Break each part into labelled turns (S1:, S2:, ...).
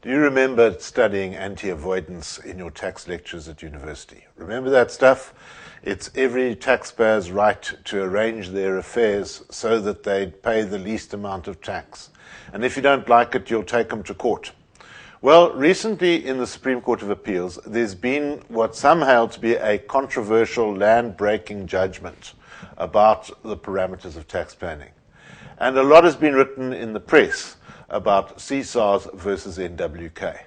S1: Do you remember studying anti-avoidance in your tax lectures at university? Remember that stuff? It's every taxpayer's right to arrange their affairs so that they pay the least amount of tax. And if you don't like it, you'll take them to court. Well, recently in the Supreme Court of Appeals, there's been what some hail to be a controversial land-breaking judgment about the parameters of tax planning. And a lot has been written in the press about CSARS versus NWK.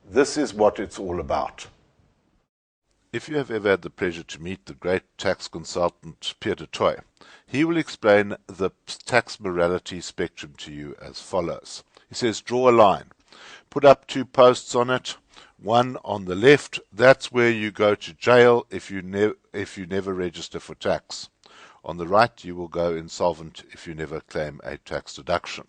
S1: This is what it's all about.
S2: If you have ever had the pleasure to meet the great tax consultant Peter Toy, he will explain the tax morality spectrum to you as follows. He says, draw a line, put up 2 posts on it, one on the left, that's where you go to jail if you never register for tax. On the right, you will go insolvent if you never claim a tax deduction.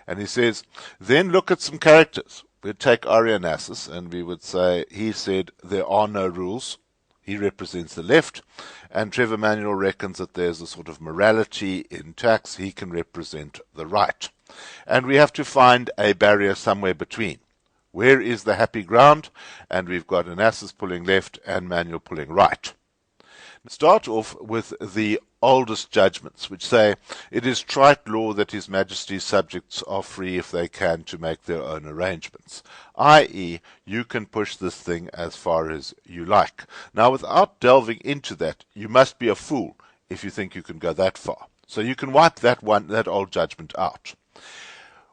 S2: And he says, then look at some characters. We'd take Arianassus and we would say, he said there are no rules. He represents the left. And Trevor Manuel reckons that there's a sort of morality in tax. He can represent the right. And we have to find a barrier somewhere between. Where is the happy ground? And we've got Anassus pulling left and Manuel pulling right. Start off with the oldest judgments, which say it is trite law that His Majesty's subjects are free if they can to make their own arrangements, i.e. you can push this thing as far as you like. Now, without delving into that, you must be a fool if you think you can go that far. So you can wipe that old judgment out.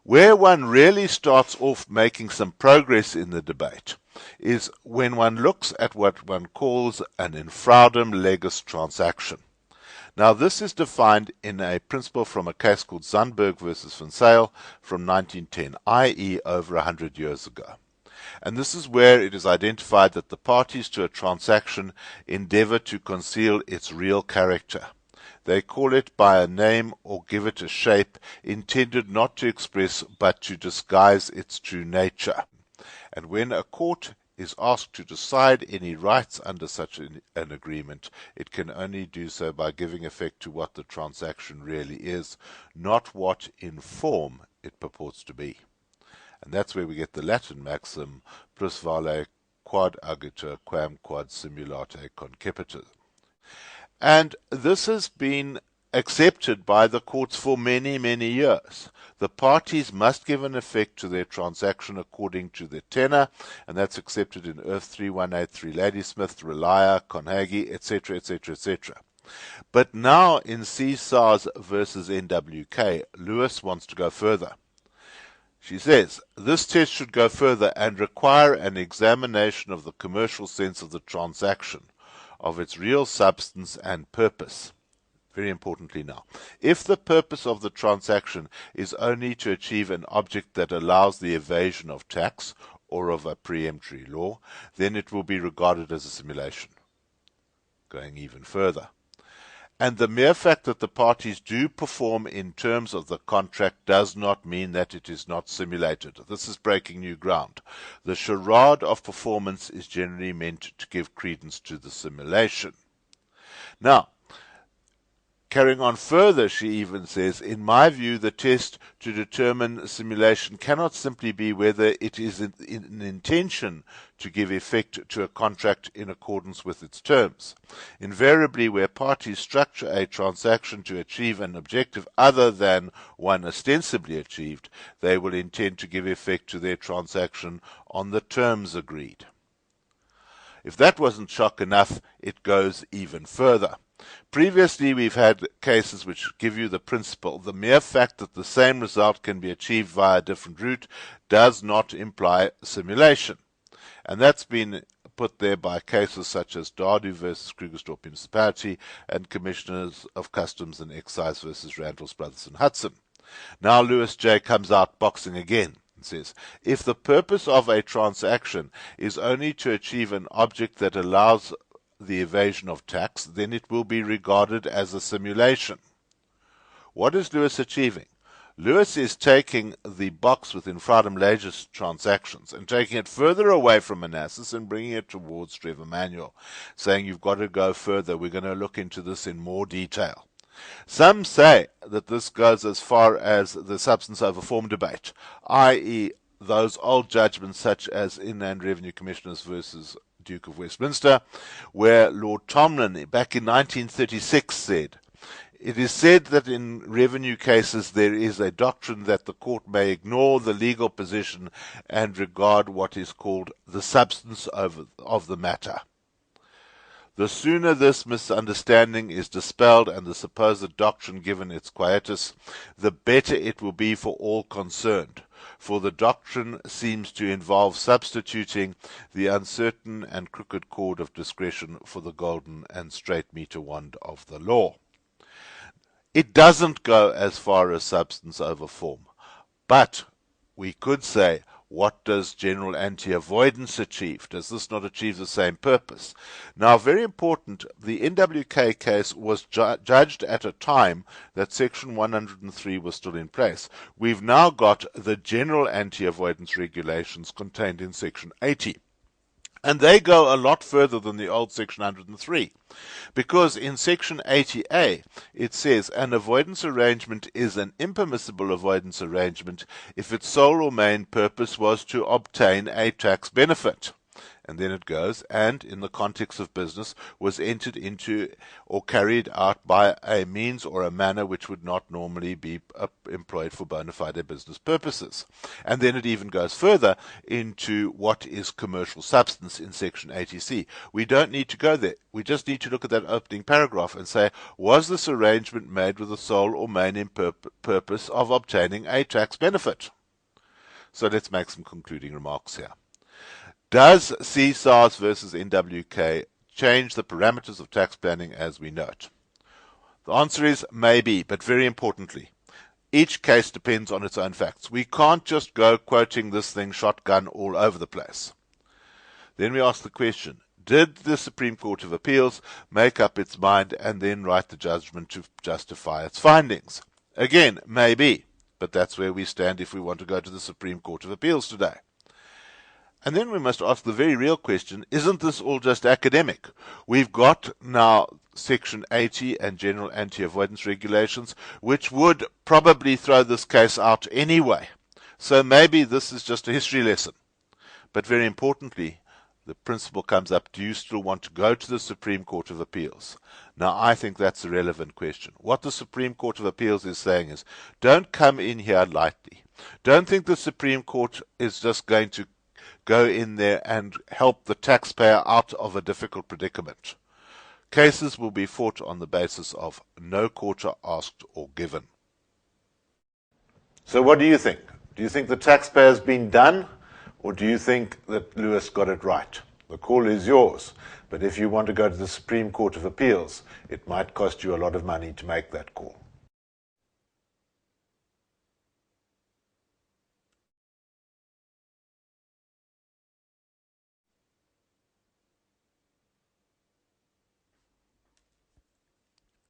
S2: Where one really starts off making some progress in the debate is when one looks at what one calls an infraudum legis transaction. Now, this is defined in a principle from a case called Zandberg versus Van Zyl from 1910, i.e. over 100 years ago. And this is where it is identified that the parties to a transaction endeavor to conceal its real character. They call it by a name or give it a shape intended not to express but to disguise its true nature. And when a court is asked to decide any rights under such an agreement, it can only do so by giving effect to what the transaction really is, not what in form it purports to be. And that's where we get the Latin maxim, plus vale quod agitur quam quod simulate concepitur. And this has been accepted by the courts for many, many years. The parties must give an effect to their transaction according to their tenor, and that's accepted in Earth 3183 Ladysmith, Relia, Conhagi, etc., etc., etc. But now in CSARS versus NWK, Lewis wants to go further. She says, this test should go further and require an examination of the commercial sense of the transaction, of its real substance and purpose. Very importantly now, if the purpose of the transaction is only to achieve an object that allows the evasion of tax or of a preemptory law, then it will be regarded as a simulation. Going even further. And the mere fact that the parties do perform in terms of the contract does not mean that it is not simulated. This is breaking new ground. The charade of performance is generally meant to give credence to the simulation. Now, carrying on further, she even says, in my view, the test to determine simulation cannot simply be whether it is in intention to give effect to a contract in accordance with its terms. Invariably, where parties structure a transaction to achieve an objective other than one ostensibly achieved, they will intend to give effect to their transaction on the terms agreed. If that wasn't shock enough, it goes even further. Previously, we've had cases which give you the principle. The mere fact that the same result can be achieved via a different route does not imply simulation. And that's been put there by cases such as Dardu versus Krugersdorp Municipality and Commissioners of Customs and Excise versus Randall's Brothers and Hudson. Now Lewis J. comes out boxing again. Says, if the purpose of a transaction is only to achieve an object that allows the evasion of tax, then it will be regarded as a simulation. What is Lewis achieving? Lewis is taking the box with infraudum legis transactions and taking it further away from Anassus and bringing it towards Trevor Manuel, saying you've got to go further, we're going to look into this in more detail. Some say that this goes as far as the substance over form debate, i.e. those old judgments such as Inland Revenue Commissioners versus Duke of Westminster, where Lord Tomlin back in 1936 said, "It is said that in revenue cases there is a doctrine that the court may ignore the legal position and regard what is called the substance of the matter. The sooner this misunderstanding is dispelled and the supposed doctrine given its quietus, the better it will be for all concerned, for the doctrine seems to involve substituting the uncertain and crooked cord of discretion for the golden and straight meter wand of the law." It doesn't go as far as substance over form, but we could say, what does general anti-avoidance achieve? Does this not achieve the same purpose? Now, very important, the NWK case was judged at a time that Section 103 was still in place. We've now got the general anti-avoidance regulations contained in Section 80. And they go a lot further than the old Section 103, because in Section 80A it says an avoidance arrangement is an impermissible avoidance arrangement if its sole or main purpose was to obtain a tax benefit. And then it goes, and in the context of business was entered into or carried out by a means or a manner which would not normally be employed for bona fide business purposes. And then it even goes further into what is commercial substance in Section 80C. We don't need to go there. We just need to look at that opening paragraph and say, was this arrangement made with the sole or main purpose of obtaining a tax benefit? So let's make some concluding remarks here. Does CSARS versus NWK change the parameters of tax planning as we know it? The answer is maybe, but very importantly, each case depends on its own facts. We can't just go quoting this thing shotgun all over the place. Then we ask the question, did the Supreme Court of Appeals make up its mind and then write the judgment to justify its findings? Again, maybe, but that's where we stand if we want to go to the Supreme Court of Appeals today. And then we must ask the very real question, isn't this all just academic? We've got now Section 80 and general anti-avoidance regulations, which would probably throw this case out anyway. So maybe this is just a history lesson. But very importantly, the principle comes up, do you still want to go to the Supreme Court of Appeals? Now, I think that's a relevant question. What the Supreme Court of Appeals is saying is, don't come in here lightly. Don't think the Supreme Court is just going to go in there and help the taxpayer out of a difficult predicament. Cases will be fought on the basis of no quarter asked or given.
S1: So what do you think? Do you think the taxpayer's been done, or do you think that Lewis got it right? The call is yours, but if you want to go to the Supreme Court of Appeals, it might cost you a lot of money to make that call.